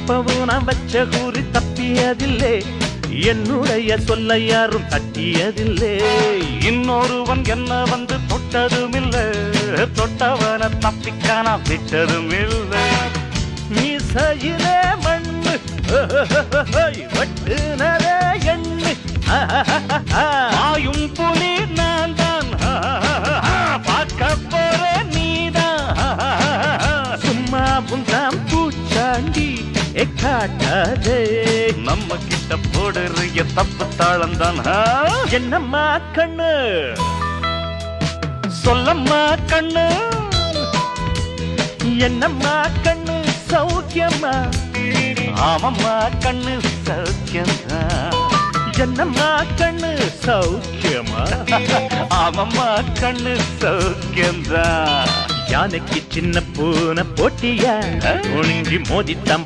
எப்பவும் நான் வச்ச கூறி தப்பியதில்லை, என்னுடைய சொல்ல யாரும் தட்டியதில்லை. இன்னொருவன் என்ன வந்து தொட்டதுமில்லை, தொட்டவன தப்பிக்கான விட்டதும் இல்லை. மீசையிலே மண்ணு வெட்டுனதே எண்ணு, ஆயும் புலி நான் தான், பார்க்க போற நீதான். சும்மா புந்தாம் பூச்சாண்டி காட்டாதே, நம்ம கிட்ட போடுறிய தப்பு தாளம் தான். என்னம்மா கண்ணு சொல்லம்மா கண்ணு, என்னம்மா கண்ணு சௌக்கியம்மா, ஆமம்மா கண்ணு சௌக்கியம்தான். என்னம்மா கண்ணு சௌக்கியமா, ஆமம்மா கண்ணு சௌக்கியம்தான். யானைக்கு சின்ன பூனை போட்டியா ஒழுங்கி மோதித்தம்